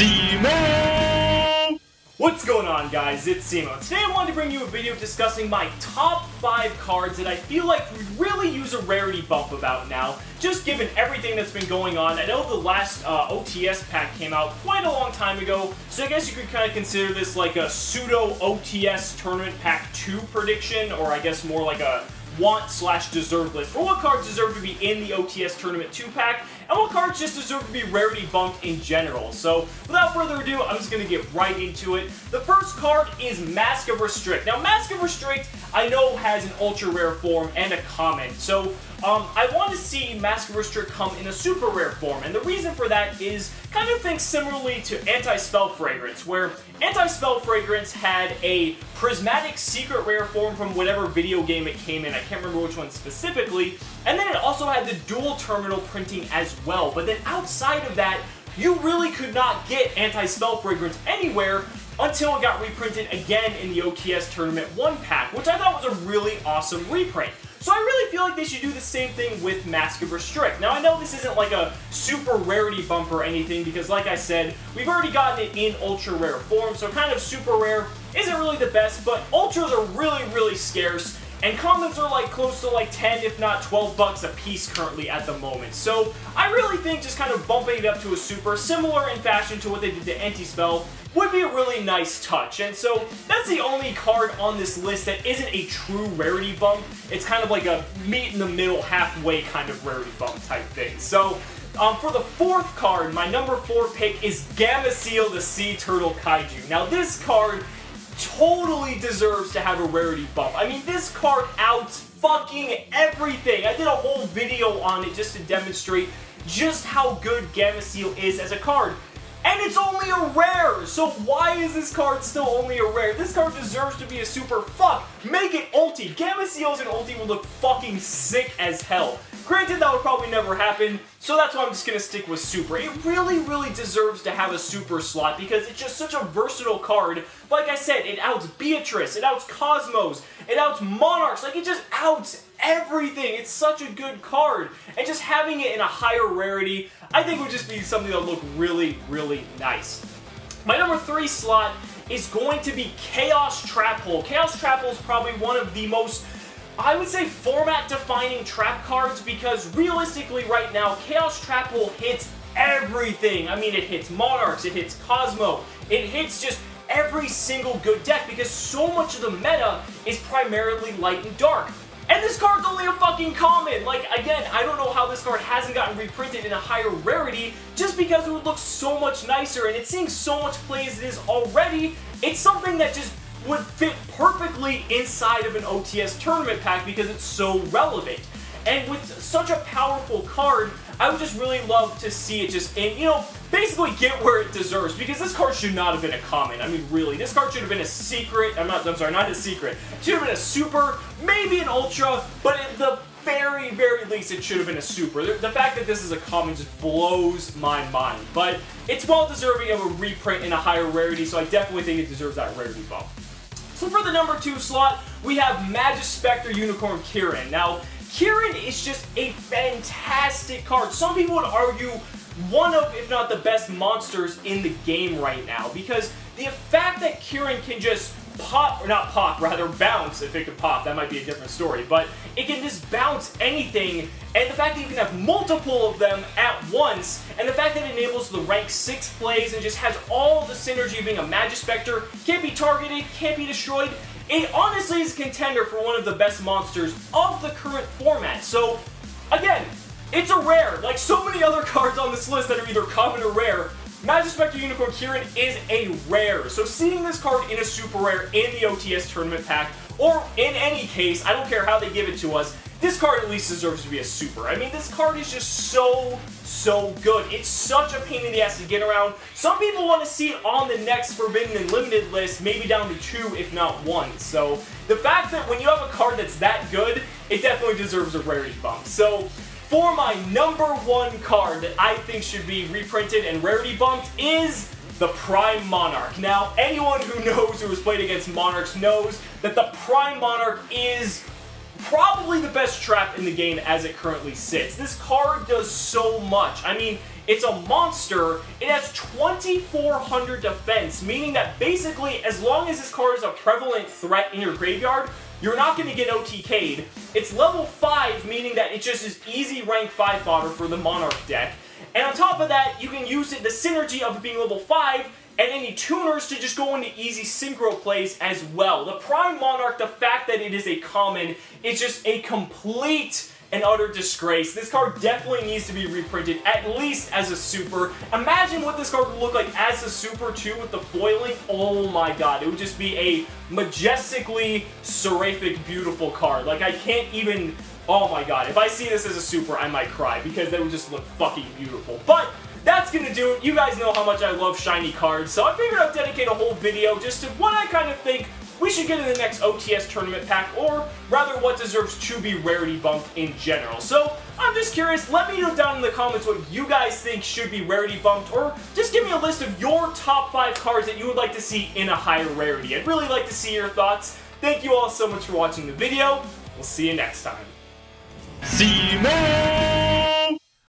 Cimoooooooo! What's going on, guys? It's Cimo. Today I wanted to bring you a video discussing my top 5 cards that I feel like we really use a rarity bump about now, just given everything that's been going on. I know the last OTS pack came out quite a long time ago, so I guess you could kind of consider this like a pseudo OTS Tournament Pack 2 prediction, or I guess more like a want/deserve list for what cards deserve to be in the OTS Tournament 2 pack, and what cards just deserve to be rarity bumped in general. So, without further ado, I'm just going to get right into it. The first card is Mask of Restrict. Now, Mask of Restrict, I know, has an ultra rare form and a common, so I want to see Mask of Restrict come in a super rare form, and the reason for that is kind of think similarly to Anti-Spell Fragrance, where Anti-Spell Fragrance had a prismatic secret rare form from whatever video game it came in, I can't remember which one specifically, and then it also had the dual terminal printing as well, but then outside of that, you really could not get Anti-Spell Fragrance anywhere until it got reprinted again in the OTS Tournament 1 pack, which I thought was a really awesome reprint. So I really feel like they should do the same thing with Mask of Restrict. Now, I know this isn't like a super rarity bump or anything, because like I said, we've already gotten it in ultra rare form, so kind of super rare isn't really the best, but ultras are really, really scarce, and commons are like close to like 10 if not 12 bucks a piece currently at the moment. So I really think just kind of bumping it up to a super, similar in fashion to what they did to Anti-Spell, would be a really nice touch. And so that's the only card on this list that isn't a true rarity bump. It's kind of like a meet in the middle, halfway kind of rarity bump type thing. So for the fourth card, my number 4 pick is Gameciel the Sea Turtle Kaiju. Now this card totally deserves to have a rarity bump. I mean, this card outs fucking everything. I did a whole video on it just to demonstrate just how good Gameciel is as a card. And it's only a rare! So why is this card still only a rare? This card deserves to be a super. Fuck! Make it ulti! Gameciel as an ulti would look fucking sick as hell. Granted, that would probably never happen, so that's why I'm just gonna stick with super. It really, really deserves to have a super slot because it's just such a versatile card. Like I said, it outs Beatrice, it outs Cosmos, it outs Monarchs, like it just outs everything. It's such a good card. And just having it in a higher rarity, I think would just be something that would look really, really nice. My number 3 slot is going to be Chaos Trap Hole. Chaos Trap Hole is probably one of the most, I would say, format-defining trap cards because realistically right now, Chaos Trap Hole hits everything. I mean, it hits Monarchs, it hits Cosmo, it hits just every single good deck because so much of the meta is primarily light and dark. And this card's only a fucking common! Like, again, I don't know how this card hasn't gotten reprinted in a higher rarity, just because it would look so much nicer, and it's seeing so much play as it is already, it's something that just would fit perfectly inside of an OTS tournament pack because it's so relevant. And with such a powerful card, I would just really love to see it just in, you know, basically get where it deserves, because this card should not have been a common. I mean, really, this card should have been a secret, I'm sorry, not a secret. It should have been a super, maybe an ultra, but at the very, very least, it should have been a super. The fact that this is a common just blows my mind, but it's well deserving of a reprint in a higher rarity, so I definitely think it deserves that rarity bump. So for the number 2 slot, we have Magispector Unicorn Kiran. Now, Kiran is just a fantastic card. Some people would argue one of, if not the best monsters in the game right now, because the fact that Kiran can just pop, or not pop, rather bounce, if it could pop, that might be a different story, but it can just bounce anything, and the fact that you can have multiple of them at once, and the fact that it enables the rank 6 plays and just has all the synergy of being a Magispector, can't be targeted, can't be destroyed, it honestly is a contender for one of the best monsters of the current format. So, again, it's a rare. Like so many other cards on this list that are either common or rare, Magispector Unicorn Kiran is a rare. So seeing this card in a super rare in the OTS tournament pack, or in any case, I don't care how they give it to us, this card at least deserves to be a super. I mean, this card is just so good. It's such a pain in the ass to get around. Some people want to see it on the next Forbidden and Limited list, maybe down to 2, if not 1. So the fact that when you have a card that's that good, it definitely deserves a rarity bump. So for my number 1 card that I think should be reprinted and rarity bumped is the Prime Monarch. Now, anyone who knows who has played against Monarchs knows that the Prime Monarch is probably the best trap in the game as it currently sits. This card does so much. I mean, It's a monster. It has 2400 defense, meaning that basically as long as this card is a prevalent threat in your graveyard, you're not going to get OTK'd. It's level 5, meaning that it just is easy rank 5 fodder for the Monarch deck. And on top of that, you can use it, the synergy of it being level 5, and any tuners to just go into easy synchro plays as well. The Prime Monarch, the fact that it is a common, is just a complete and utter disgrace. This card definitely needs to be reprinted, at least as a super. Imagine what this card would look like as a super too with the foiling. Oh my god, it would just be a majestically seraphic, beautiful card. Like, I can't even... Oh my god, if I see this as a super, I might cry, because that would just look fucking beautiful. But that's gonna do it. You guys know how much I love shiny cards, so I figured I'd dedicate a whole video just to what I kind of think we should get in the next OTS tournament pack, or rather what deserves to be rarity bumped in general. So I'm just curious, let me know down in the comments what you guys think should be rarity bumped, or just give me a list of your top 5 cards that you would like to see in a higher rarity. I'd really like to see your thoughts. Thank you all so much for watching the video. We'll see you next time. Cimoooooooo!